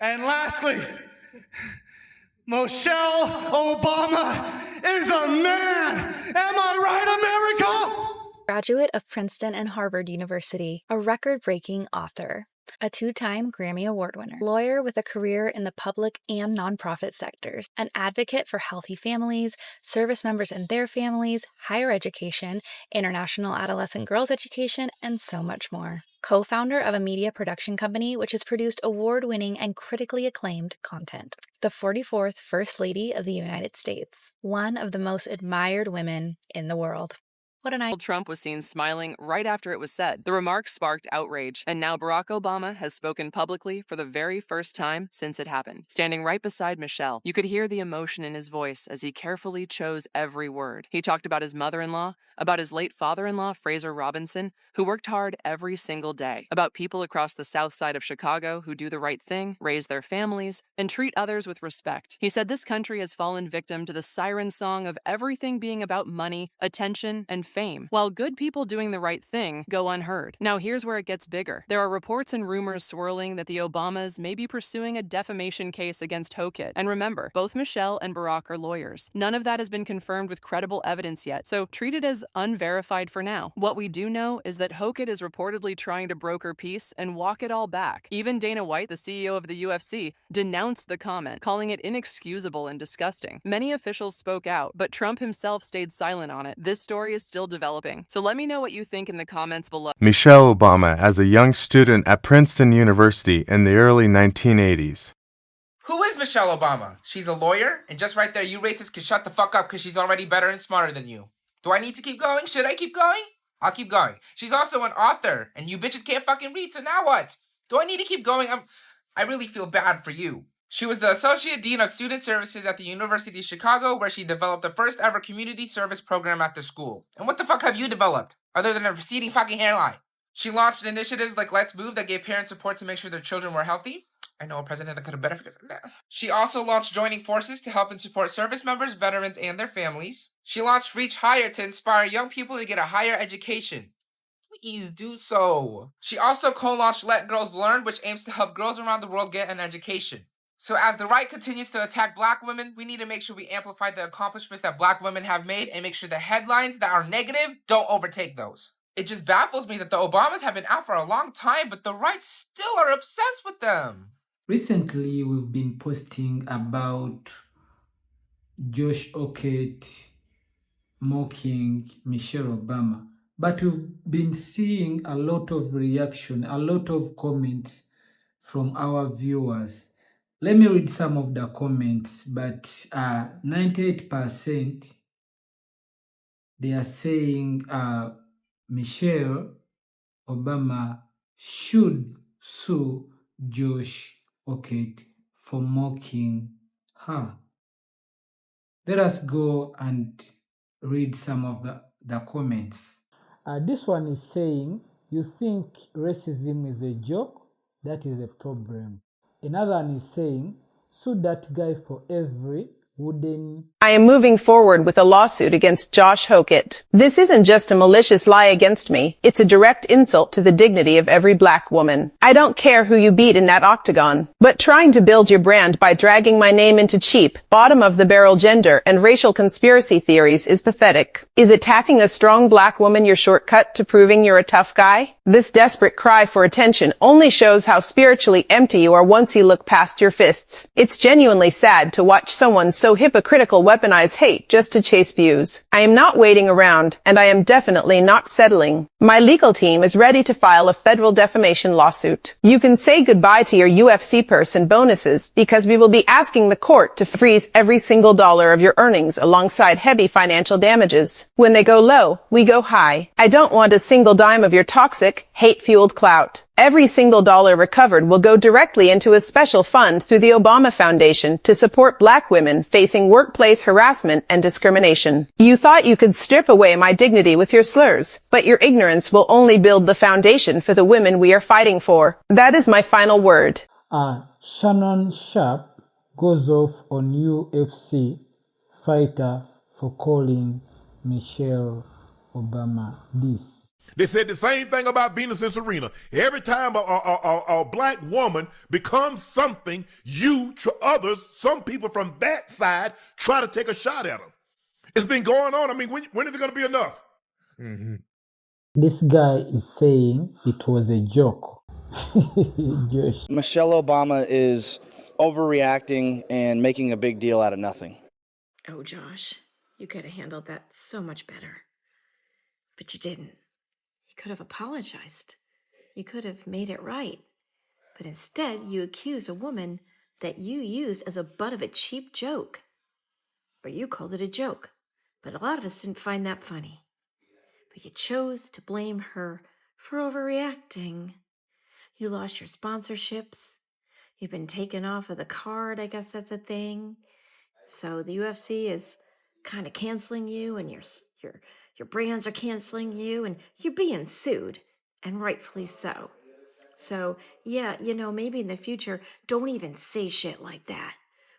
And lastly, Michelle Obama is a man. Am I right, America? Graduate of Princeton and Harvard University, a record-breaking author, a two-time Grammy Award winner, lawyer with a career in the public and nonprofit sectors, an advocate for healthy families, service members and their families, higher education, international adolescent girls education, and so much more. Co-founder of a media production company which has produced award-winning and critically acclaimed content. The 44th First Lady of the United States, one of the most admired women in the world. What a night. Trump was seen smiling right after it was said. The remarks sparked outrage, and now Barack Obama has spoken publicly for the very first time since it happened. Standing right beside Michelle, you could hear the emotion in his voice as he carefully chose every word. He talked about his mother-in-law, about his late father-in-law, Fraser Robinson, who worked hard every single day, about people across the south side of Chicago who do the right thing, raise their families, and treat others with respect. He said this country has fallen victim to the siren song of everything being about money, attention, and fame, while good people doing the right thing go unheard. Now here's where it gets bigger. There are reports and rumors swirling that the Obamas may be pursuing a defamation case against Hokit. And remember, both Michelle and Barack are lawyers. None of that has been confirmed with credible evidence yet, so treat it as unverified for now. What we do know is that Hokit is reportedly trying to broker peace and walk it all back. Even Dana White, the CEO of the UFC, denounced the comment, calling it inexcusable and disgusting. Many officials spoke out, but Trump himself stayed silent on it. This story is still developing, so let me know what you think in the comments below. Michelle Obama as a young student at Princeton University in the early 1980s. Who is Michelle Obama? She's a lawyer, and just right there, you racists can shut the fuck up because she's already better and smarter than you. Do I need to keep going? Should I keep going? I'll keep going. She's also an author, and you bitches can't fucking read, so now what? Do I need to keep going? I really feel bad for you. She was the Associate Dean of Student Services at the University of Chicago, where she developed the first ever community service program at the school. And what the fuck have you developed, other than a receding fucking hairline? She launched initiatives like Let's Move that gave parents support to make sure their children were healthy. I know a president that could have benefited from that. She also launched Joining Forces to help and support service members, veterans, and their families. She launched Reach Higher to inspire young people to get a higher education. Please do so. She also co-launched Let Girls Learn, which aims to help girls around the world get an education. So as the right continues to attack black women, we need to make sure we amplify the accomplishments that black women have made and make sure the headlines that are negative don't overtake those. It just baffles me that the Obamas have been out for a long time, but the right still are obsessed with them. Recently, we've been posting about Josh Hokit mocking Michelle Obama, but we've been seeing a lot of reaction, a lot of comments from our viewers. Let me read some of the comments, but 98% they are saying Michelle Obama should sue Josh Hokit for mocking her. Let us go and read some of the comments. This one is saying, you think racism is a joke? That is a problem. Another one is saying, sue that guy for every wooden... I am moving forward with a lawsuit against Josh Hokit. This isn't just a malicious lie against me. It's a direct insult to the dignity of every black woman. I don't care who you beat in that octagon, but trying to build your brand by dragging my name into cheap, bottom-of-the-barrel gender and racial conspiracy theories is pathetic. Is attacking a strong black woman your shortcut to proving you're a tough guy? This desperate cry for attention only shows how spiritually empty you are once you look past your fists. It's genuinely sad to watch someone so hypocritical weaponize hate just to chase views. I am not waiting around, and I am definitely not settling. My legal team is ready to file a federal defamation lawsuit. You can say goodbye to your UFC purse and bonuses because we will be asking the court to freeze every single dollar of your earnings alongside heavy financial damages. When they go low, we go high. I don't want a single dime of your toxic, hate-fueled clout. Every single dollar recovered will go directly into a special fund through the Obama Foundation to support black women facing workplace harassment and discrimination. You thought you could strip away my dignity with your slurs, but your ignorance will only build the foundation for the women we are fighting for. That is my final word. Shannon Sharp goes off on UFC fighter for calling Michelle Obama this. They said the same thing about Venus and Serena. Every time a black woman becomes something, others, some people from that side try to take a shot at them. It's been going on. I mean, when is it going to be enough? Mm-hmm. This guy is saying it was a joke. Josh. Michelle Obama is overreacting and making a big deal out of nothing. Oh, Josh, you could have handled that so much better. But you didn't. You could have apologized. You could have made it right. But instead, you accused a woman that you used as a butt of a cheap joke. Or you called it a joke. But a lot of us didn't find that funny. But you chose to blame her for overreacting. You lost your sponsorships. You've been taken off of the card, I guess that's a thing. So the UFC is kind of canceling you, and your brands are canceling you, and you're being sued, and rightfully so. So, yeah, maybe in the future, don't even say shit like that.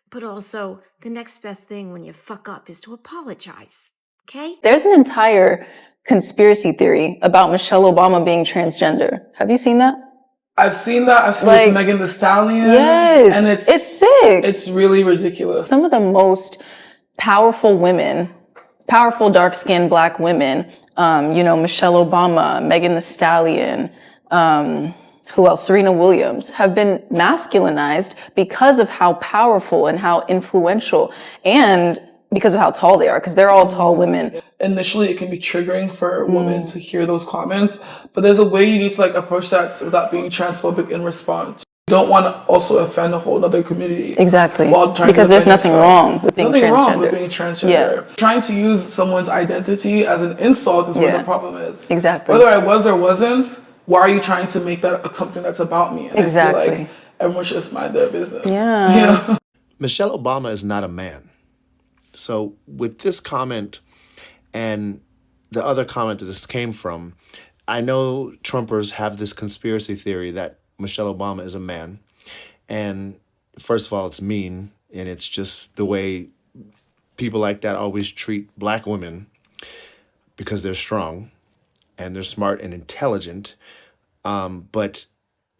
But also, the next best thing when you fuck up is to apologize, okay? There's an entire conspiracy theory about Michelle Obama being transgender. Have you seen that? I've seen that. I've seen like, Megan Thee Stallion. Yes. And it's sick. It's really ridiculous. Some of the most powerful women, powerful dark-skinned black women, Michelle Obama, Megan Thee Stallion, who else? Serena Williams, have been masculinized because of how powerful and how influential, and because of how tall they are, because they're all tall women. Initially, it can be triggering for women to hear those comments, but there's a way you need to approach that without being transphobic in response. You don't want to also offend a whole other community. Exactly. Because there's nothing wrong with being transgender. Nothing wrong with being transgender. Yeah. Trying to use someone's identity as an insult is where the problem is. Exactly. Whether I was or wasn't, why are you trying to make that something that's about me? And exactly. I feel like everyone should just mind their business. Yeah. Michelle Obama is not a man. So with this comment and the other comment that this came from, I know Trumpers have this conspiracy theory that Michelle Obama is a man. And first of all, it's mean. And it's just the way people like that always treat black women because they're strong and they're smart and intelligent. But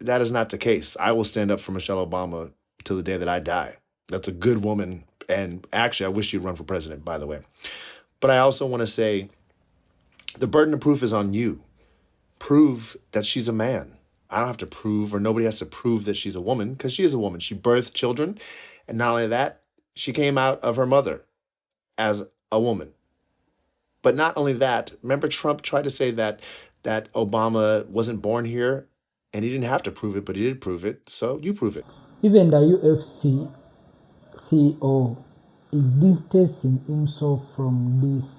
that is not the case. I will stand up for Michelle Obama till the day that I die. That's a good woman. And actually, I wish she'd run for president, by the way. But I also want to say the burden of proof is on you. Prove that she's a man. I don't have to prove, or nobody has to prove that she's a woman, because she is a woman. She birthed children. And not only that, she came out of her mother as a woman. But not only that, remember Trump tried to say that Obama wasn't born here, and he didn't have to prove it, but he did prove it. So you prove it. Even the UFC CEO is distancing himself from this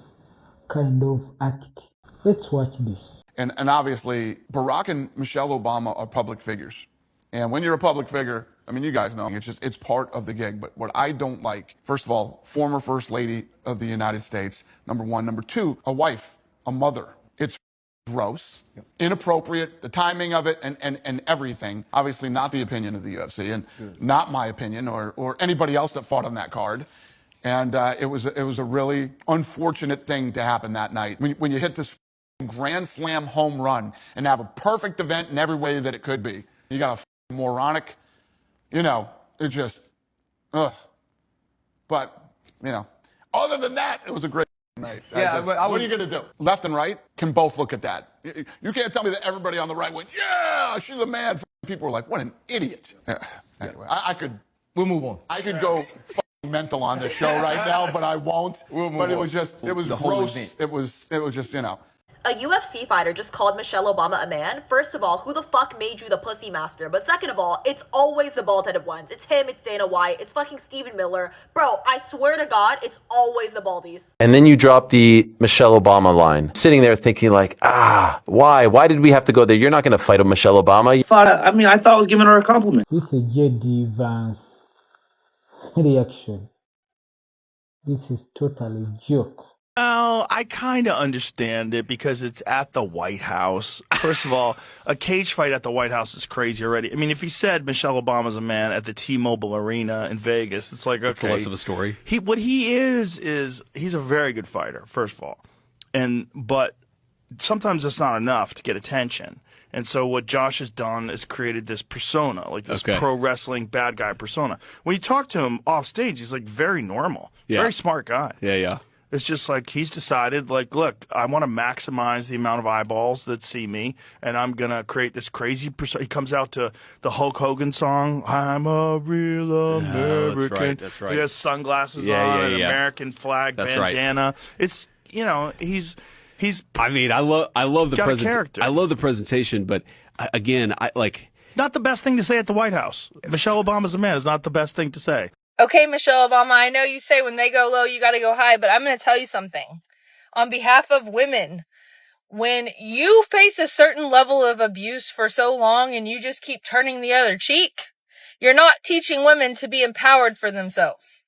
kind of act. Let's watch this. And obviously, Barack and Michelle Obama are public figures. And when you're a public figure, I mean, you guys know, it's part of the gig. But what I don't like, first of all, former First Lady of the United States, number one. Number two, a wife, a mother. It's gross, inappropriate, the timing of it and everything. Obviously not the opinion of the UFC and not my opinion or anybody else that fought on that card. And it was a really unfortunate thing to happen that night. When you hit this grand slam home run and have a perfect event in every way that it could be, you got a moronic, it just, ugh. But, other than that, it was a great night. Yeah, what are you going to do? Left and right can both look at that. You can't tell me that everybody on the right went, yeah, she's a man. People were like, what an idiot. Anyway, We'll move on. I could go mental on this show right now, but I won't. But it was gross. It was just, A UFC fighter just called Michelle Obama a man. First of all, who the fuck made you the pussy master? But second of all, it's always the bald-headed ones. It's him, it's Dana White, it's fucking Stephen Miller. Bro, I swear to God, it's always the baldies. And then you drop the Michelle Obama line. Sitting there thinking like, why? Why did we have to go there? You're not going to fight with Michelle Obama. I thought I was giving her a compliment. This is J.D. Vance reaction. This is totally joke. Oh, I kind of understand it because it's at the White House. First of all, a cage fight at the White House is crazy already. I mean, if he said Michelle Obama's a man at the T-Mobile Arena in Vegas, it's like, okay. It's less of a story. What he is he's a very good fighter, first of all. But sometimes it's not enough to get attention. And so what Josh has done is created this persona, like this pro wrestling bad guy persona. When you talk to him off stage, he's like very normal, very smart guy. Yeah. It's just like he's decided, like, look, I want to maximize the amount of eyeballs that see me, and I'm going to create this crazy persona. He comes out to the Hulk Hogan song, I'm a real American. That's right. He has sunglasses on, an American flag bandana. Right. It's, you know, he's. I mean, I love the character. I love the presentation, but again, I like. Not the best thing to say at the White House. Michelle Obama's a man is not the best thing to say. Okay, Michelle Obama, I know you say when they go low, you got to go high, but I'm going to tell you something. On behalf of women, when you face a certain level of abuse for so long and you just keep turning the other cheek, you're not teaching women to be empowered for themselves.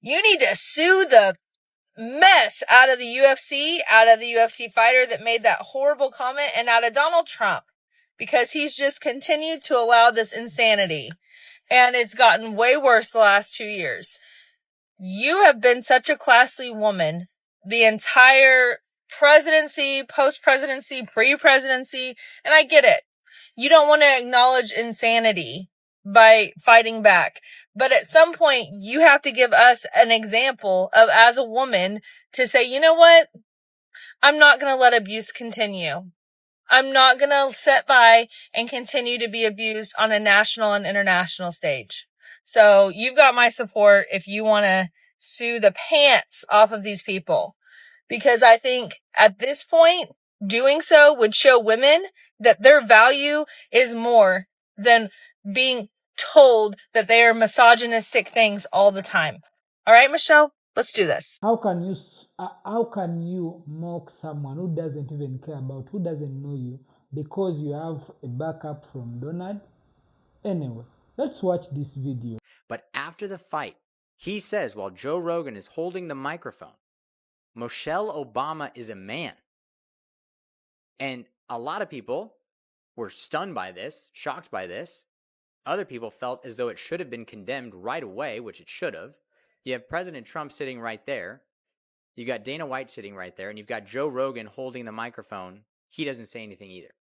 You need to sue the mess out of the UFC fighter that made that horrible comment, and out of Donald Trump, because he's just continued to allow this insanity. And it's gotten way worse the last 2 years. You have been such a classy woman the entire presidency, post-presidency, pre-presidency, and I get it. You don't want to acknowledge insanity by fighting back. But at some point, you have to give us an example of, as a woman, to say, you know what? I'm not going to let abuse continue. I'm not going to sit by and continue to be abused on a national and international stage. So you've got my support if you want to sue the pants off of these people. Because I think at this point, doing so would show women that their value is more than being told that they are misogynistic things all the time. All right, Michelle, let's do this. How can you mock someone who doesn't even care about, who doesn't know you, because you have a backup from Donald? Anyway, let's watch this video. But after the fight, he says while Joe Rogan is holding the microphone, Michelle Obama is a man. And a lot of people were stunned by this, shocked by this. Other people felt as though it should have been condemned right away, which it should have. You have President Trump sitting right there. You got Dana White sitting right there, and you've got Joe Rogan holding the microphone. He doesn't say anything either.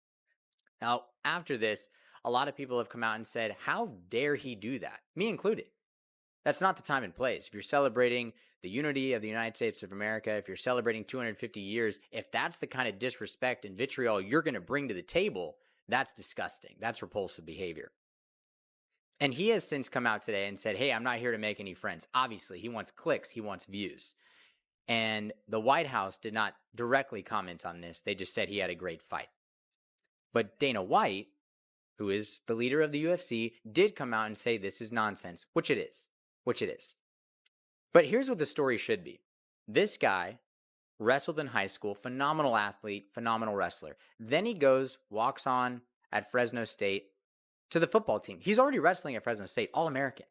Now, after this, a lot of people have come out and said, how dare he do that? Me included. That's not the time and place. If you're celebrating the unity of the United States of America, if you're celebrating 250 years, if that's the kind of disrespect and vitriol you're going to bring to the table, that's disgusting. That's repulsive behavior. And he has since come out today and said, hey, I'm not here to make any friends. Obviously, he wants clicks. He wants views. And the White House did not directly comment on this. They just said he had a great fight. But Dana White, who is the leader of the UFC, did come out and say this is nonsense, which it is. But here's what the story should be. This guy wrestled in high school, phenomenal athlete, phenomenal wrestler. Then he goes, walks on at Fresno State to the football team. He's already wrestling at Fresno State, All-American.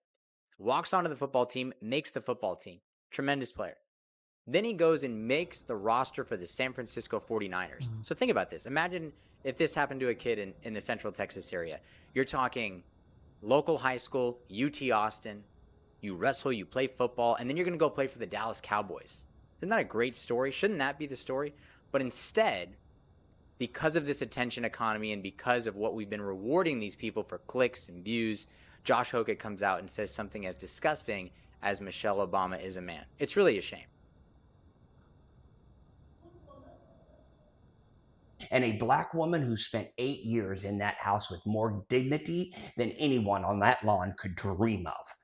Walks onto the football team, makes the football team. Tremendous player. Then he goes and makes the roster for the San Francisco 49ers. So think about this. Imagine if this happened to a kid in the Central Texas area. You're talking local high school, UT Austin. You wrestle, you play football, and then you're going to go play for the Dallas Cowboys. Isn't that a great story? Shouldn't that be the story? But instead, because of this attention economy and because of what we've been rewarding these people for clicks and views, Josh Hokett comes out and says something as disgusting as Michelle Obama is a man. It's really a shame. And a black woman who spent 8 years in that house with more dignity than anyone on that lawn could dream of,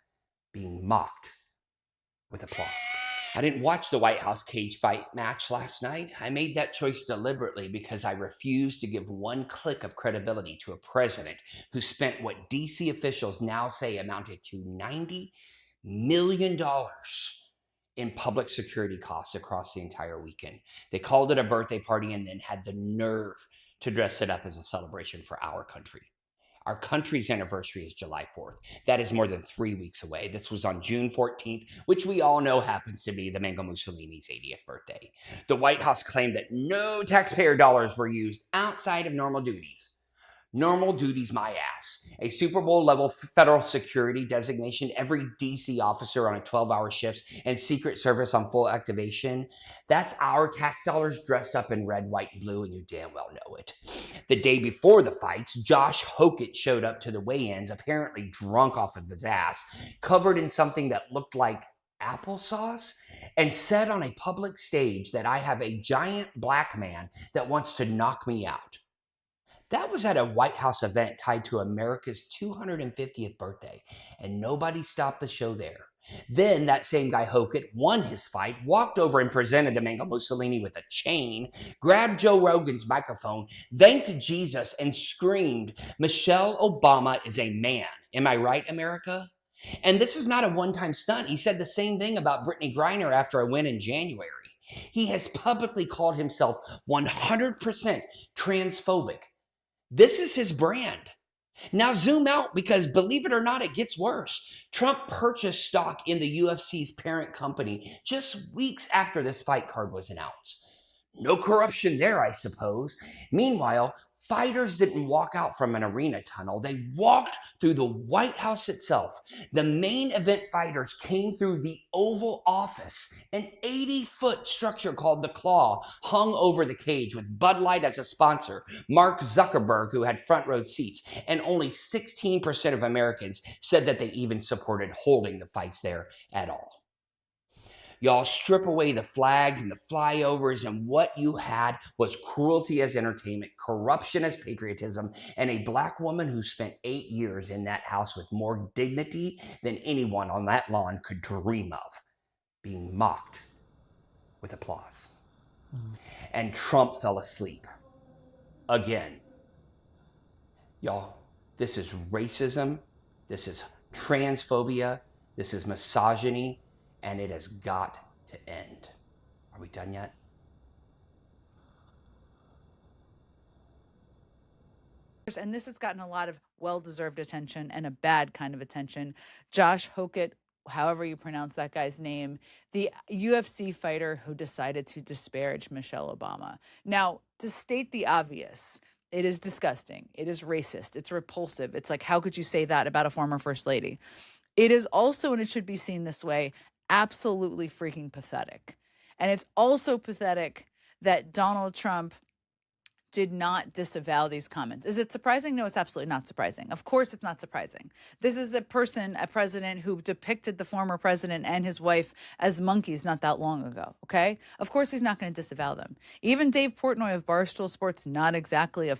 being mocked with applause. I didn't watch the White House cage fight match last night. I made that choice deliberately because I refused to give one click of credibility to a president who spent what DC officials now say amounted to $90 million in public security costs across the entire weekend. They called it a birthday party and then had the nerve to dress it up as a celebration for our country. Our country's anniversary is July 4th. That is more than 3 weeks away. This was on June 14th, which we all know happens to be the Benito Mussolini's 80th birthday. The White House claimed that no taxpayer dollars were used outside of normal duties Normal duty's my ass. A Super Bowl level federal security designation, every DC officer on a 12-hour shifts, and Secret Service on full activation. That's our tax dollars dressed up in red, white, and blue, and you damn well know it. The day before the fights, Josh Hokett showed up to the weigh-ins, apparently drunk off of his ass, covered in something that looked like applesauce, and said on a public stage that I have a giant black man that wants to knock me out. That was at a White House event tied to America's 250th birthday, and nobody stopped the show there. Then that same guy Hokett won his fight, walked over and presented the Mango Mussolini with a chain, grabbed Joe Rogan's microphone, thanked Jesus, and screamed, "Michelle Obama is a man. Am I right, America?" And this is not a one-time stunt. He said the same thing about Brittany Griner after a win in January. He has publicly called himself 100% transphobic. This is his brand. Now zoom out, because believe it or not, it gets worse. Trump purchased stock in the UFC's parent company just weeks after this fight card was announced. No corruption there, I suppose. Meanwhile, fighters didn't walk out from an arena tunnel. They walked through the White House itself. The main event fighters came through the Oval Office, an 80-foot structure called the Claw, hung over the cage with Bud Light as a sponsor, Mark Zuckerberg, who had front row seats, and only 16% of Americans said that they even supported holding the fights there at all. Y'all strip away the flags and the flyovers, and what you had was cruelty as entertainment, corruption as patriotism, and a black woman who spent 8 years in that house with more dignity than anyone on that lawn could dream of, being mocked with applause. And Trump fell asleep. Again. Y'all, this is racism, this is transphobia, this is misogyny, and it has got to end. Are we done yet? And this has gotten a lot of well-deserved attention and a bad kind of attention. Josh Hokett, however you pronounce that guy's name, the UFC fighter who decided to disparage Michelle Obama. Now, to state the obvious, it is disgusting. It is racist. It's repulsive. It's like, how could you say that about a former first lady? It is also, and it should be seen this way, absolutely freaking pathetic. And it's also pathetic that Donald Trump did not disavow these comments. Is it surprising? No, it's absolutely not surprising. Of course it's not surprising. This is a president who depicted the former president and his wife as monkeys not that long ago, okay? Of course he's not going to disavow them. Even Dave Portnoy of Barstool Sports, not exactly a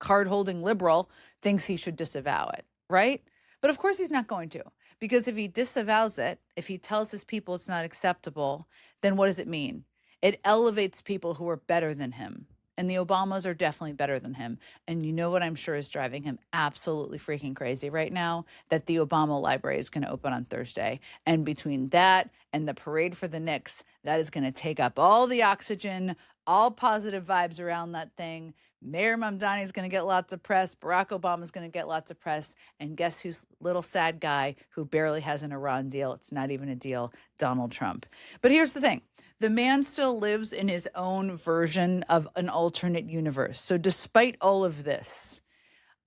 card-holding liberal, thinks he should disavow it, right? But of course he's not going to. Because if he disavows it, if he tells his people it's not acceptable, then what does it mean? It elevates people who are better than him. And the Obamas are definitely better than him. And you know what I'm sure is driving him absolutely freaking crazy right now? That the Obama Library is going to open on Thursday. And between that and the parade for the Knicks, that is going to take up all the oxygen, all positive vibes around that thing. Mayor Mamdani is going to get lots of press. Barack Obama is going to get lots of press. And guess who's little sad guy who barely has an Iran deal? It's not even a deal, Donald Trump. But here's the thing. The man still lives in his own version of an alternate universe. So despite all of this,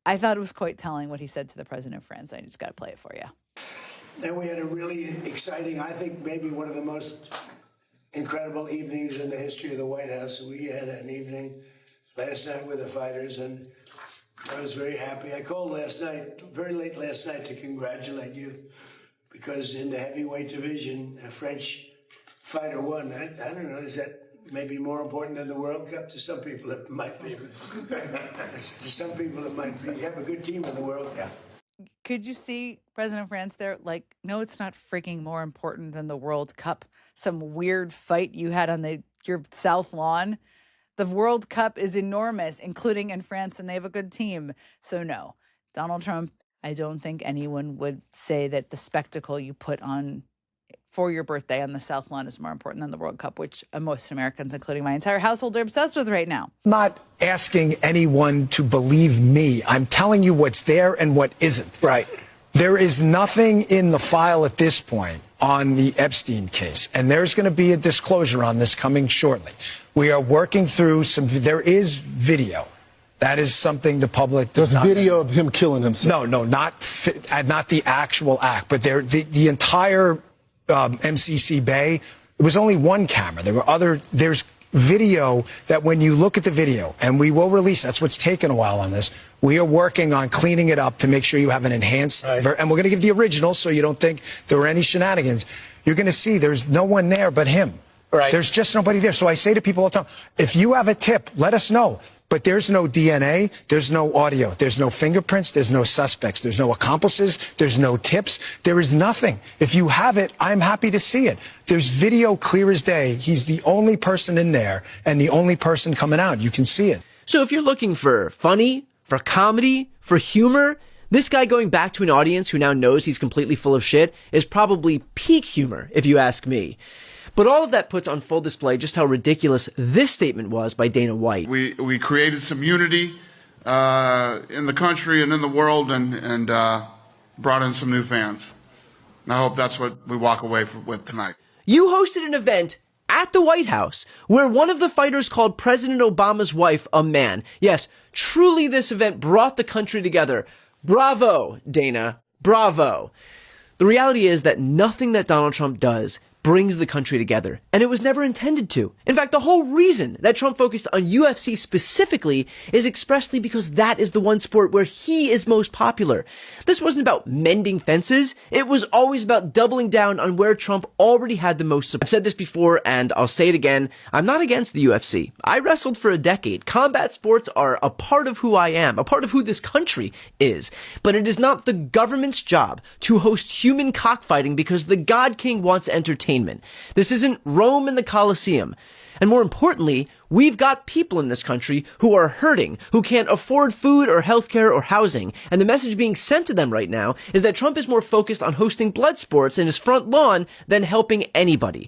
I thought it was quite telling what he said to the president of France. I just got to play it for you. Then we had a really exciting, I think maybe one of the most incredible evenings in the history of the White House. We had an evening last night with the fighters, and I was very happy. I called last night, very late last night, to congratulate you, because in the heavyweight division, a French fighter won. I don't know, is that maybe more important than the World Cup? To some people it might be. To some people it might be. You have a good team in the World Cup. Could you see President of France there? Like, no, it's not freaking more important than the World Cup. Some weird fight you had on your South lawn. The World Cup is enormous, including in France, and they have a good team. So no, Donald Trump, I don't think anyone would say that the spectacle you put on for your birthday on the South lawn is more important than the World Cup, which most Americans, including my entire household, are obsessed with right now. I'm not asking anyone to believe me. I'm telling you what's there and what isn't. Right. There is nothing in the file at this point on the Epstein case, and there's going to be a disclosure on this coming shortly. We are working through there is video That is something the public does There's not video of him killing himself. No, not the actual act, but the entire MCC Bay. There was only one camera. There's video that when you look at the video, and we will release, that's what's taken a while on this. We are working on cleaning it up to make sure you have an enhanced, and we're going to give the original so you don't think there were any shenanigans. You're going to see there's no one there but him. Right. There's just nobody there. So I say to people all the time, if you have a tip, let us know. But there's no DNA, there's no audio, there's no fingerprints, there's no suspects, there's no accomplices, there's no tips, there is nothing. If you have it, I'm happy to see it. There's video clear as day. He's the only person in there and the only person coming out. You can see it. So if you're looking for funny, for comedy, for humor, this guy going back to an audience who now knows he's completely full of shit is probably peak humor, if you ask me. But all of that puts on full display just how ridiculous this statement was by Dana White. We created some unity in the country and in the world and brought in some new fans. And I hope that's what we walk away with tonight. You hosted an event at the White House where one of the fighters called President Obama's wife a man. Yes, truly this event brought the country together. Bravo, Dana. Bravo. The reality is that nothing that Donald Trump does brings the country together, and it was never intended to. In fact, the whole reason that Trump focused on UFC specifically is expressly because that is the one sport where he is most popular. This wasn't about mending fences. It was always about doubling down on where Trump already had the most support. I've said this before, and I'll say it again. I'm not against the UFC. I wrestled for a decade. Combat sports are a part of who I am, a part of who this country is. But it is not the government's job to host human cockfighting because the God King wants entertainment. This isn't Rome and the Colosseum. And more importantly, we've got people in this country who are hurting, who can't afford food or healthcare or housing. And the message being sent to them right now is that Trump is more focused on hosting blood sports in his front lawn than helping anybody.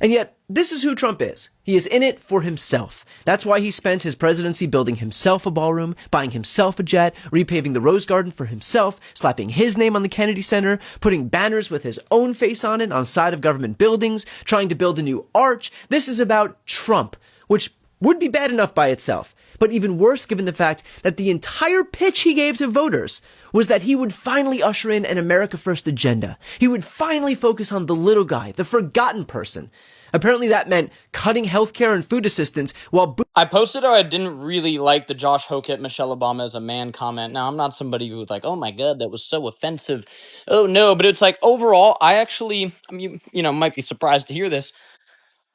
And yet, this is who Trump is. He is in it for himself. That's why he spent his presidency building himself a ballroom, buying himself a jet, repaving the Rose Garden for himself, slapping his name on the Kennedy Center, putting banners with his own face on it on side of government buildings, trying to build a new arch. This is about Trump, which would be bad enough by itself, but even worse given the fact that the entire pitch he gave to voters was that he would finally usher in an America First agenda. He would finally focus on the little guy, the forgotten person. Apparently that meant cutting healthcare and food assistance while... I posted or I didn't really like the Josh Hokett, Michelle Obama as a man comment. Now, I'm not somebody who was like, oh my God, that was so offensive. Oh no, but it's like overall, I actually, you know, might be surprised to hear this.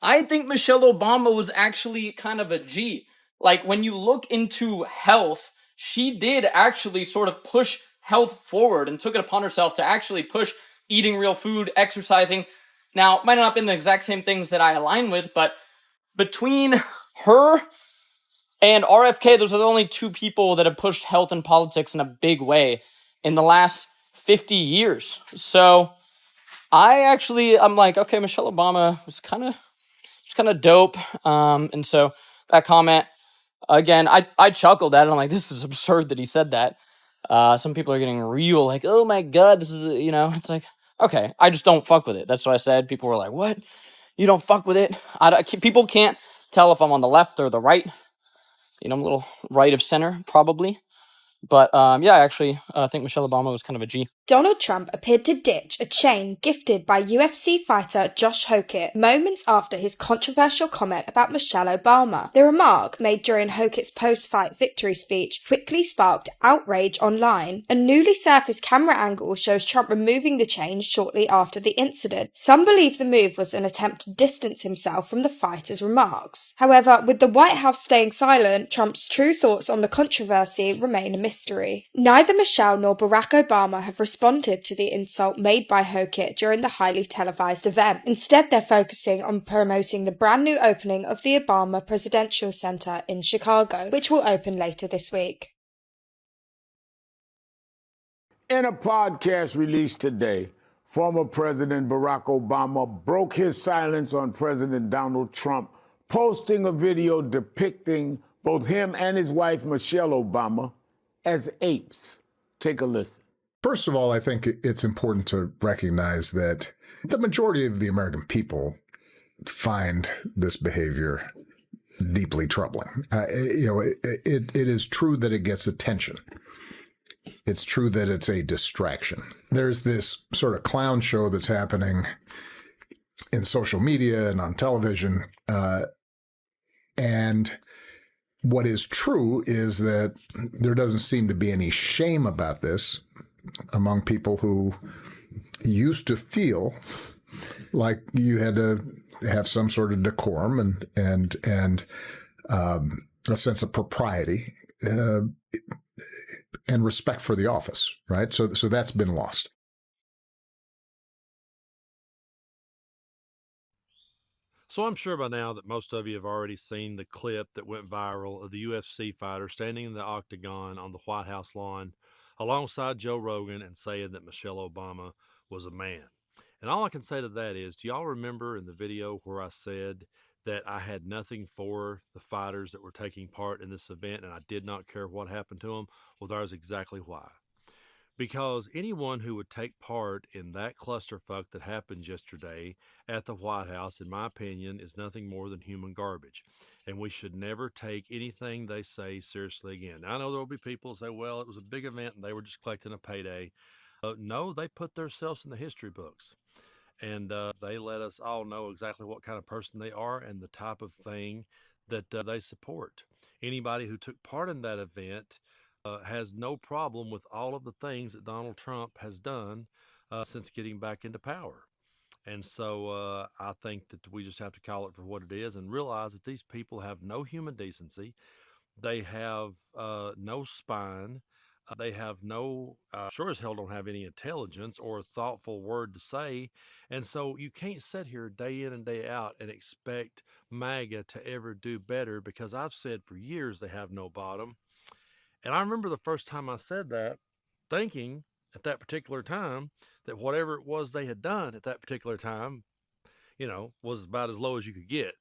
I think Michelle Obama was actually kind of a G. Like when you look into health, she did actually sort of push health forward and took it upon herself to actually push eating real food, exercising. Now, it might not have been the exact same things that I align with, but between her and RFK, those are the only two people that have pushed health and politics in a big way in the last 50 years. So I'm like, okay, Michelle Obama was kind of dope. And so that comment, again, I chuckled at it. I'm like, this is absurd that he said that. Some people are getting real like, oh my God, this is, you know, it's like, okay, I just don't fuck with it. That's what I said. People were like, what? You don't fuck with it? People can't tell if I'm on the left or the right. You know, I'm a little right of center, probably. But yeah, I actually think Michelle Obama was kind of a G. Donald Trump appeared to ditch a chain gifted by UFC fighter Josh Hokett moments after his controversial comment about Michelle Obama. The remark, made during Hokett's post-fight victory speech, quickly sparked outrage online. A newly surfaced camera angle shows Trump removing the chain shortly after the incident. Some believe the move was an attempt to distance himself from the fighter's remarks. However, with the White House staying silent, Trump's true thoughts on the controversy remain a mystery. Neither Michelle nor Barack Obama have responded to the insult made by Hokett during the highly televised event. Instead, they're focusing on promoting the brand new opening of the Obama Presidential Center in Chicago, which will open later this week. In a podcast released today, former President Barack Obama broke his silence on President Donald Trump, posting a video depicting both him and his wife, Michelle Obama, as apes. Take a listen. First of all, I think it's important to recognize that the majority of the American people find this behavior deeply troubling. It is true that it gets attention. It's true that it's a distraction. There's this sort of clown show that's happening in social media and on television. And what is true is that there doesn't seem to be any shame about this among people who used to feel like you had to have some sort of decorum and a sense of propriety and respect for the office, right? So that's been lost. So I'm sure by now that most of you have already seen the clip that went viral of the UFC fighter standing in the octagon on the White House lawn alongside Joe Rogan and saying that Michelle Obama was a man. And all I can say to that is, do y'all remember in the video where I said that I had nothing for the fighters that were taking part in this event and I did not care what happened to them? Well, there's exactly why. Because anyone who would take part in that clusterfuck that happened yesterday at the White House, in my opinion, is nothing more than human garbage. And we should never take anything they say seriously again. Now, I know there will be people who say, well, it was a big event and they were just collecting a payday. No, they put themselves in the history books. And they let us all know exactly what kind of person they are and the type of thing that they support. Anybody who took part in that event has no problem with all of the things that Donald Trump has done since getting back into power. And so I think that we just have to call it for what it is and realize that these people have no human decency. They have no spine. They have no, sure as hell don't have any intelligence or a thoughtful word to say. And so you can't sit here day in and day out and expect MAGA to ever do better, because I've said for years they have no bottom. And I remember the first time I said that, thinking at that particular time that whatever it was they had done at that particular time, was about as low as you could get.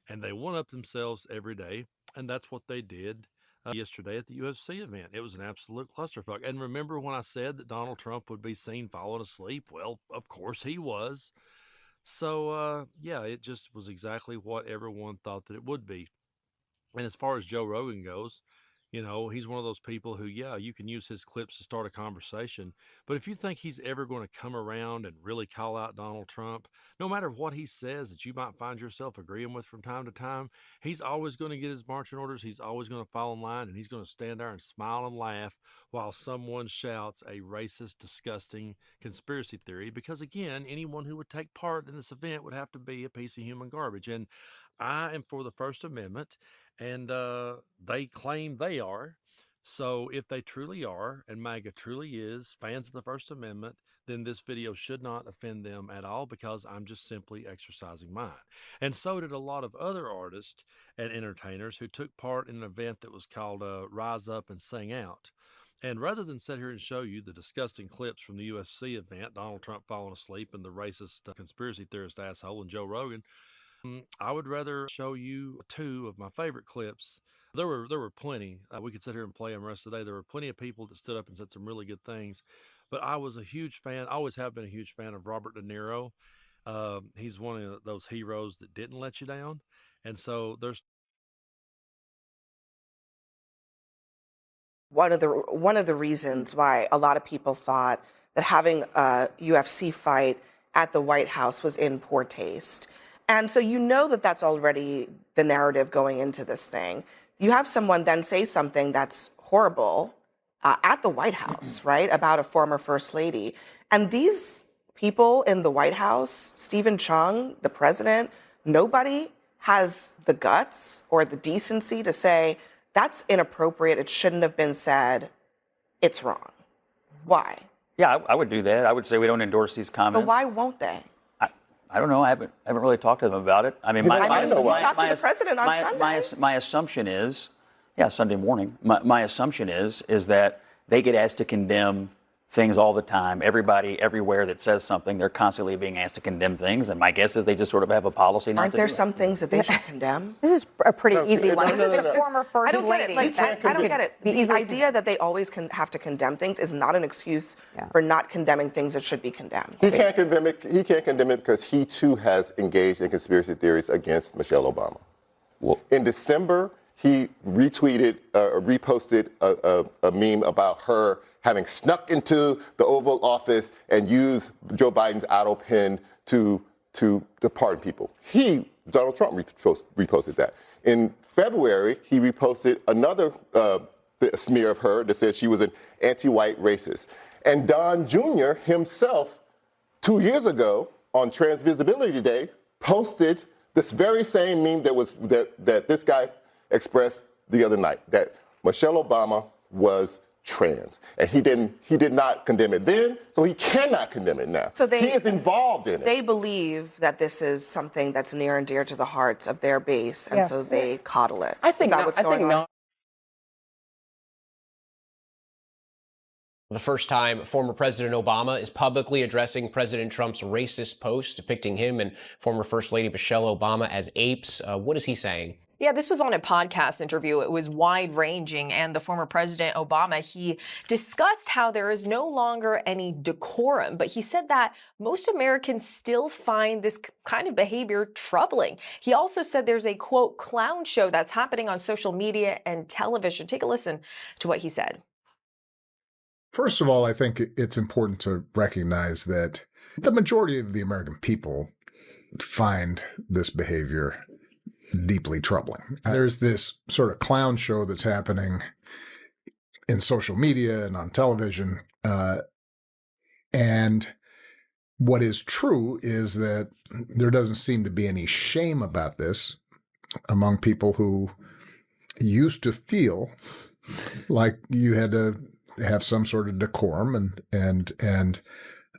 And they one up themselves every day. And that's what they did yesterday at the UFC event. It was an absolute clusterfuck. And remember when I said that Donald Trump would be seen falling asleep? Well, of course he was. So, yeah, it just was exactly what everyone thought that it would be. And as far as Joe Rogan goes, he's one of those people who, yeah, you can use his clips to start a conversation. But if you think he's ever going to come around and really call out Donald Trump, no matter what he says that you might find yourself agreeing with from time to time, he's always going to get his marching orders. He's always going to fall in line, and he's going to stand there and smile and laugh while someone shouts a racist, disgusting conspiracy theory. Because again, anyone who would take part in this event would have to be a piece of human garbage. And I am for the First Amendment, and they claim they are. So if they truly are, and MAGA truly is fans of the First Amendment, then this video should not offend them at all, because I'm just simply exercising mine. And so did a lot of other artists and entertainers who took part in an event that was called Rise Up and Sing Out. And rather than sit here and show you the disgusting clips from the UFC event, Donald Trump falling asleep and the racist conspiracy theorist asshole and Joe Rogan, I would rather show you two of my favorite clips. There were plenty. We could sit here and play them the rest of the day. There were plenty of people that stood up and said some really good things. But I was a huge fan. I always have been a huge fan of Robert De Niro. He's one of those heroes that didn't let you down. And so there's one of the reasons why a lot of people thought that having a UFC fight at the White House was in poor taste. And so that that's already the narrative going into this thing. You have someone then say something that's horrible at the White House, right, about a former first lady. And these people in the White House, Stephen Chung, the president, nobody has the guts or the decency to say, that's inappropriate, it shouldn't have been said, it's wrong. Why? Yeah, I would do that. I would say we don't endorse these comments. But why won't they? I don't know. I haven't really talked to them about it. I mean, you talked to the president on Sunday. My assumption is, Sunday morning. My assumption is that they get asked to condemn things all the time. Everybody, everywhere that says something, they're constantly being asked to condemn things. And my guess is they just sort of have a policy not to do it. Aren't there some things that they should condemn? This is a pretty easy one. This is the former first lady. lady. I don't get it. The idea that they always have to condemn things is not an excuse for not condemning things that should be condemned. He can't condemn it. He can't condemn it because he too has engaged in conspiracy theories against Michelle Obama. In December, he retweeted, reposted a meme about her having snuck into the Oval Office and used Joe Biden's auto pen to pardon people. Donald Trump reposted that. In February, he reposted another smear of her that said she was an anti-white racist. And Don Jr. himself, 2 years ago on Trans Visibility Day, posted this very same meme that this guy expressed the other night, that Michelle Obama was trans. And he did not condemn it then, so he cannot condemn it now. So he is involved in it. They believe that this is something that's near and dear to the hearts of their base, and so they coddle it. I think is that what's going on? The first time former President Obama is publicly addressing President Trump's racist post depicting him and former First Lady Michelle Obama as apes. What is he saying? Yeah, this was on a podcast interview. It was wide-ranging, and the former President Obama, he discussed how there is no longer any decorum, but he said that most Americans still find this kind of behavior troubling. He also said there's a, quote, clown show that's happening on social media and television. Take a listen to what he said. First of all, I think it's important to recognize that the majority of the American people find this behavior deeply troubling. There's this sort of clown show that's happening in social media and on television. And what is true is that there doesn't seem to be any shame about this among people who used to feel like you had to have some sort of decorum and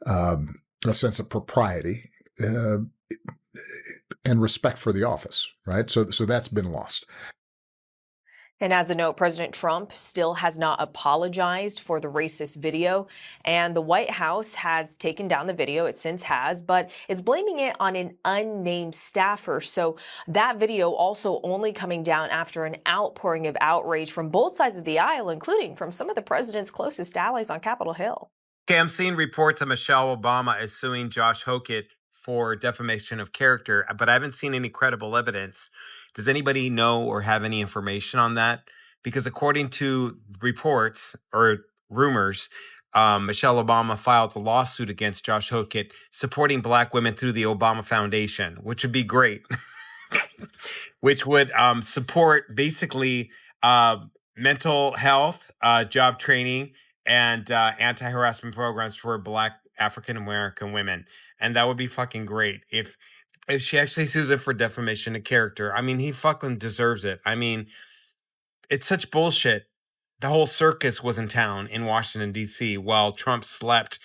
a sense of propriety and respect for the office, right? So that's been lost. And as a note, President Trump still has not apologized for the racist video, and the White House has taken down the video. It since has, but it's blaming it on an unnamed staffer. So that video also only coming down after an outpouring of outrage from both sides of the aisle, including from some of the president's closest allies on Capitol Hill. Okay, I'm seeing reports that Michelle Obama is suing Josh Hokett for defamation of character, but I haven't seen any credible evidence. Does anybody know or have any information on that? Because according to reports or rumors, Michelle Obama filed a lawsuit against Josh Hokett supporting Black women through the Obama Foundation, which would be great, which would support basically mental health, job training, and anti-harassment programs for Black African-American women. And that would be fucking great if she actually sues him for defamation of character. I mean, he fucking deserves it. I mean, it's such bullshit. The whole circus was in town in Washington, D.C. while Trump slept.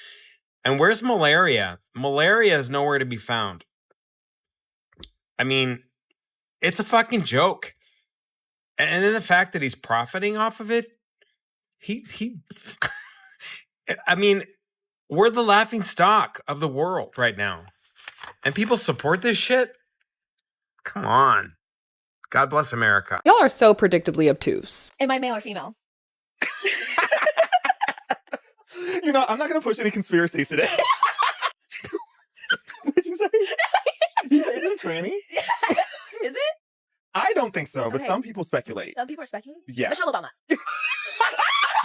And where's malaria? Malaria is nowhere to be found. I mean, it's a fucking joke. And then the fact that he's profiting off of it, I mean, we're the laughing stock of the world right now. And people support this shit? Come on. God bless America. Y'all are so predictably obtuse. Am I male or female? You know, I'm not going to push any conspiracies today. What'd you say? You say it's a tranny? Is it? I don't think so, but Okay. some people speculate. Some people are speculating. Yeah. Michelle Obama.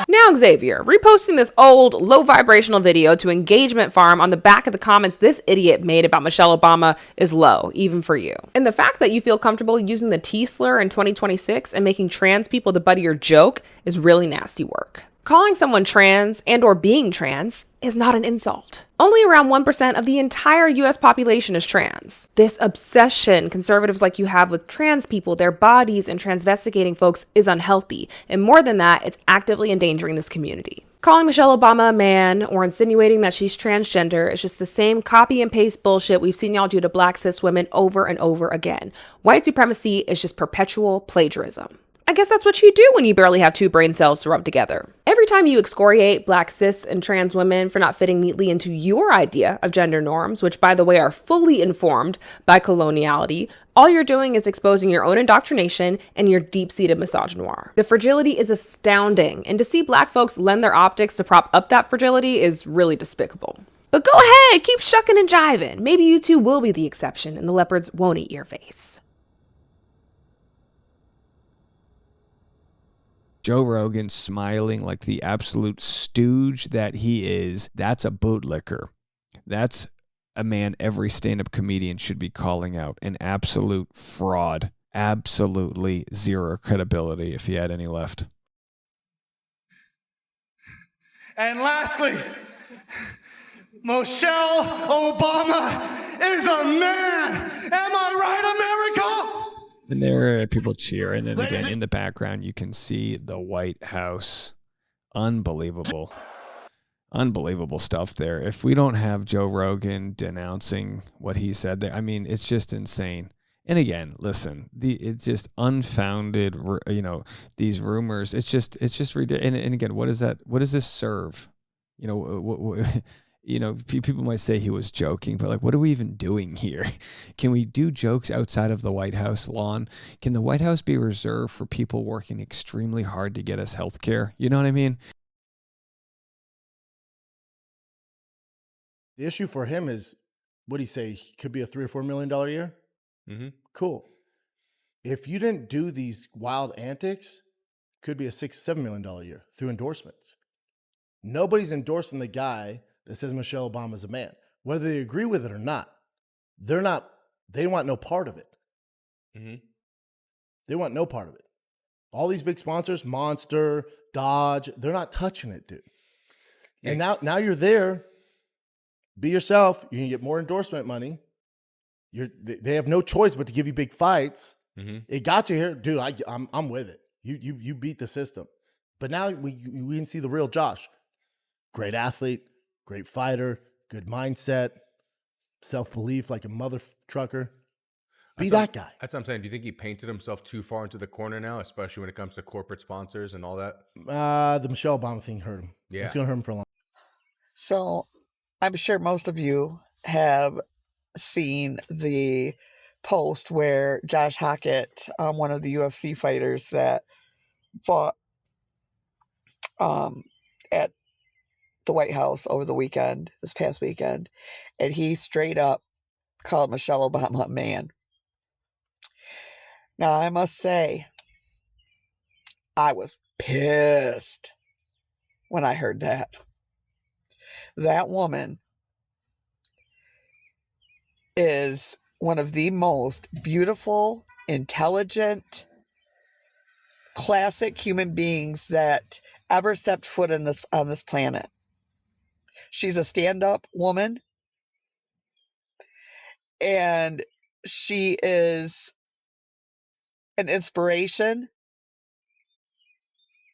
Now Xavier, reposting this old, low vibrational video to engagement farm on the back of the comments this idiot made about Michelle Obama is low, even for you. And the fact that you feel comfortable using the T slur in 2026 and making trans people the butt of your joke is really nasty work. Calling someone trans and or being trans is not an insult. Only around 1% of the entire US population is trans. This obsession conservatives like you have with trans people, their bodies, and transvestigating folks is unhealthy. And more than that, it's actively endangering this community. Calling Michelle Obama a man or insinuating that she's transgender is just the same copy and paste bullshit we've seen y'all do to Black cis women over and over again. White supremacy is just perpetual plagiarism. I guess that's what you do when you barely have two brain cells to rub together. Every time you excoriate Black cis and trans women for not fitting neatly into your idea of gender norms, which by the way are fully informed by coloniality, all you're doing is exposing your own indoctrination and your deep-seated misogynoir. The fragility is astounding, and to see Black folks lend their optics to prop up that fragility is really despicable. But go ahead, keep shucking and jiving. Maybe you two will be the exception and the leopards won't eat your face. Joe Rogan smiling like the absolute stooge that he is. That's a bootlicker. That's a man every stand-up comedian should be calling out. An absolute fraud. Absolutely zero credibility if he had any left. And lastly, Michelle Obama is a man. Am I right, America? And there people cheer. And then again, in the background, you can see the White House. Unbelievable. Unbelievable stuff there. If we don't have Joe Rogan denouncing what he said there, I mean, it's just insane. And again, listen, it's just unfounded, these rumors. It's just ridiculous. And again, what is that? What does this serve? People might say he was joking, but like, what are we even doing here? Can we do jokes outside of the White House lawn? Can the White House be reserved for people working extremely hard to get us health care? You know what I mean? The issue for him is, what do you say? He could be a $3 or $4 million a year. Mm-hmm. Cool. If you didn't do these wild antics, could be a $6-7 million a year through endorsements. Nobody's endorsing the guy that says Michelle Obama's a man, whether they agree with it or not. They want no part of it. Mm-hmm. They want no part of it. All these big sponsors, Monster, Dodge, they're not touching it, dude. Yeah. And now you're there. Be yourself. You can get more endorsement money. They have no choice but to give you big fights. Mm-hmm. It got you here, dude. I'm with it. You beat the system, but now we can see the real Josh. Great athlete, great fighter, good mindset, self-belief like a mother trucker. Be that guy. That's what I'm saying. Do you think he painted himself too far into the corner now, especially when it comes to corporate sponsors and all that? The Michelle Obama thing hurt him. Yeah, it's gonna hurt him for a long time. So I'm sure most of you have seen the post where Josh Hockett, one of the UFC fighters that fought at the White House over the weekend, this past weekend, and he straight up called Michelle Obama a man. Now, I must say, I was pissed when I heard that. That woman is one of the most beautiful, intelligent, classic human beings that ever stepped foot on this planet. She's a stand-up woman, and she is an inspiration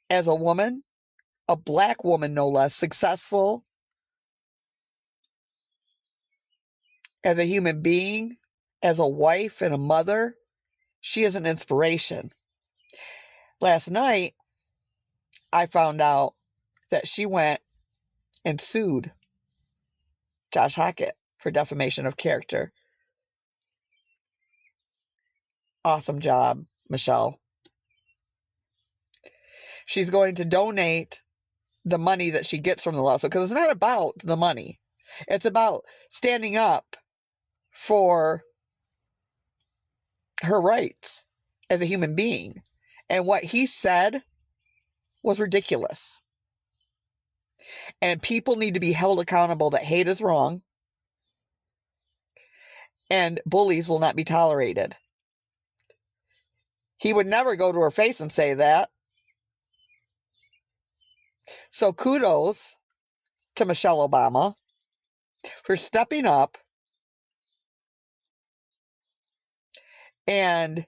as a woman, a Black woman no less, successful as a human being, as a wife and a mother. She is an inspiration. Last night, I found out that she went and sued Josh Hockett for defamation of character. Awesome job, Michelle. She's going to donate the money that she gets from the lawsuit, because it's not about the money. It's about standing up for her rights as a human being. And what he said was ridiculous. And people need to be held accountable that hate is wrong. And bullies will not be tolerated. He would never go to her face and say that. So kudos to Michelle Obama for stepping up and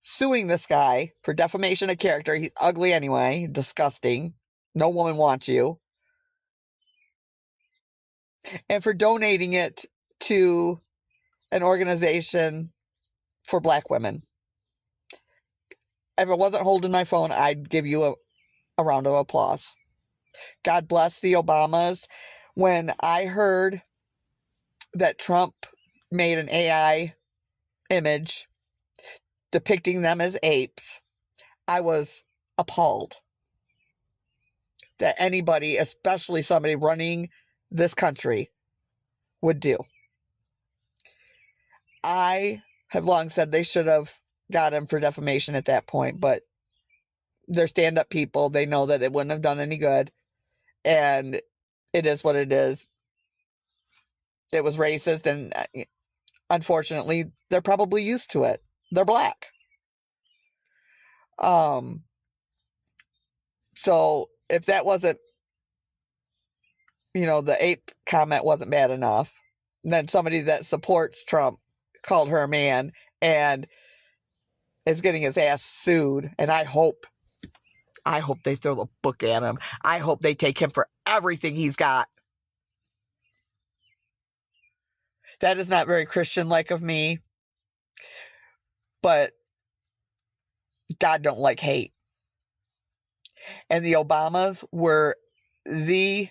suing this guy for defamation of character. He's ugly anyway, disgusting. No woman wants you. And for donating it to an organization for Black women. If I wasn't holding my phone, I'd give you a round of applause. God bless the Obamas. When I heard that Trump made an AI image depicting them as apes, I was appalled that anybody, especially somebody running this country, would do. I have long said they should have got him for defamation at that point, but they're stand-up people. They know that it wouldn't have done any good. And it is what it is. It was racist, and unfortunately, they're probably used to it. They're black. So if that wasn't, the ape comment wasn't bad enough, then somebody that supports Trump called her a man and is getting his ass sued. And I hope they throw the book at him. I hope they take him for everything he's got. That is not very Christian-like of me, but God don't like hate. And the Obamas were the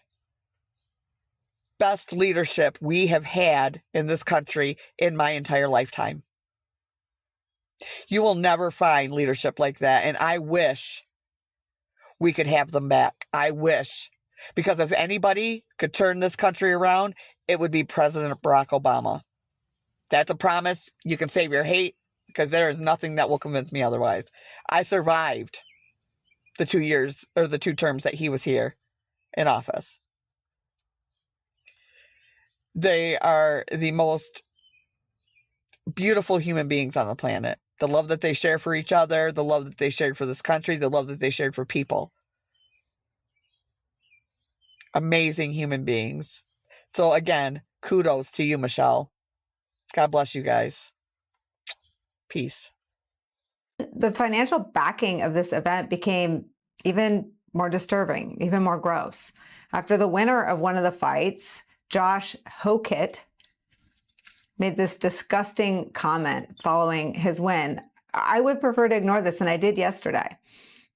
best leadership we have had in this country in my entire lifetime. You will never find leadership like that, and I wish we could have them back. I wish. Because if anybody could turn this country around, it would be President Barack Obama. That's a promise. You can save your hate, because there is nothing that will convince me otherwise. I survived the 2 years, or the 2 terms that he was here in office. They are the most beautiful human beings on the planet. The love that they share for each other, the love that they shared for this country, the love that they shared for people. Amazing human beings. So again, kudos to you, Michelle. God bless you guys. Peace. The financial backing of this event became even more disturbing, even more gross. After the winner of one of the fights, Josh Hokett, made this disgusting comment following his win. I would prefer to ignore this, and I did yesterday.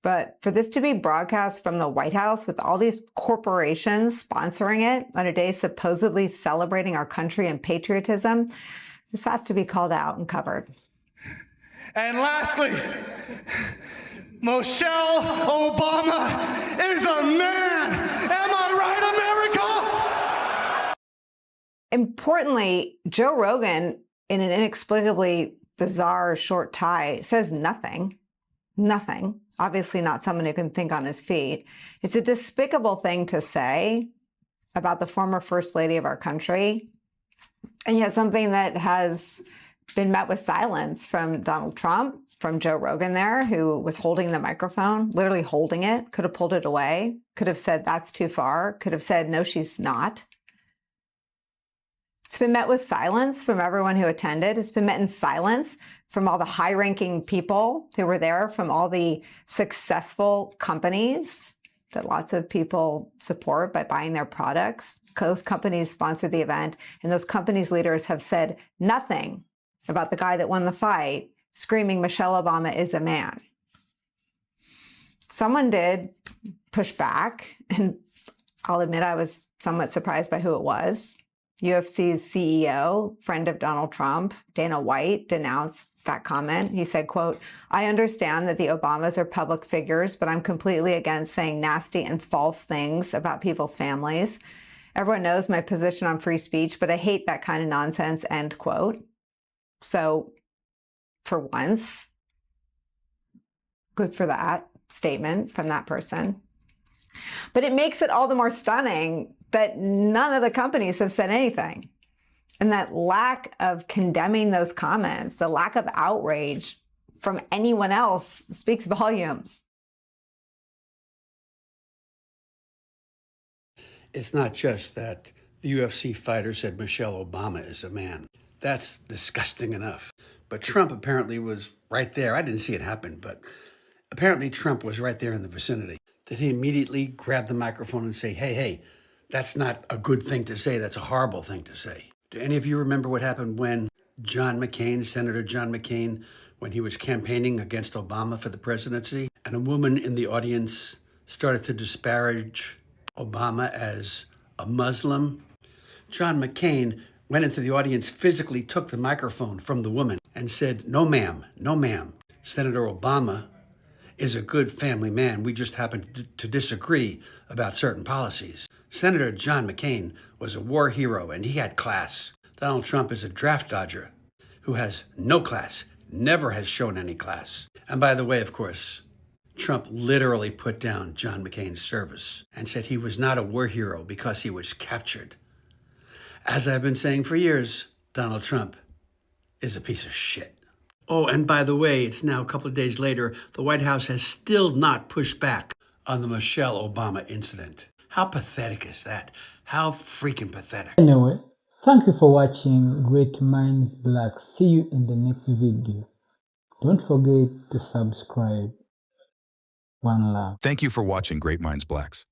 But for this to be broadcast from the White House with all these corporations sponsoring it on a day supposedly celebrating our country and patriotism, this has to be called out and covered. And lastly, Michelle Obama is a man. Am I right, America? Importantly, Joe Rogan, in an inexplicably bizarre short tie, says nothing. Nothing. Obviously not someone who can think on his feet. It's a despicable thing to say about the former First Lady of our country, and yet something that has been met with silence from Donald Trump, from Joe Rogan there, who was holding the microphone, literally holding it, could have pulled it away, could have said, that's too far, could have said, no, she's not. It's been met with silence from everyone who attended. It's been met in silence from all the high-ranking people who were there, from all the successful companies that lots of people support by buying their products. Those companies sponsored the event, and those companies' leaders have said nothing about the guy that won the fight, screaming, Michelle Obama is a man. Someone did push back, and I'll admit I was somewhat surprised by who it was. UFC's CEO, friend of Donald Trump, Dana White, denounced that comment. He said, quote, I understand that the Obamas are public figures, but I'm completely against saying nasty and false things about people's families. Everyone knows my position on free speech, but I hate that kind of nonsense, end quote. So for once, good for that statement from that person. But it makes it all the more stunning that none of the companies have said anything. And that lack of condemning those comments, the lack of outrage from anyone else speaks volumes. It's not just that the UFC fighter said Michelle Obama is a man. That's disgusting enough. But Trump apparently was right there. I didn't see it happen, but apparently Trump was right there in the vicinity. Did he immediately grab the microphone and say, hey, that's not a good thing to say, that's a horrible thing to say? Do any of you remember what happened when John McCain, Senator John McCain, when he was campaigning against Obama for the presidency, and a woman in the audience started to disparage Obama as a Muslim? John McCain went into the audience, physically took the microphone from the woman and said, no ma'am, Senator Obama is a good family man. We just happen to disagree about certain policies. Senator John McCain was a war hero and he had class. Donald Trump is a draft dodger who has no class, never has shown any class. And by the way, of course, Trump literally put down John McCain's service and said he was not a war hero because he was captured. As I've been saying for years, Donald Trump is a piece of shit. Oh, and by the way, it's now a couple of days later, the White House has still not pushed back on the Michelle Obama incident. How pathetic is that? How freaking pathetic. Anyway, thank you for watching Great Minds Black. See you in the next video. Don't forget to subscribe. One love. Thank you for watching Great Minds Blacks.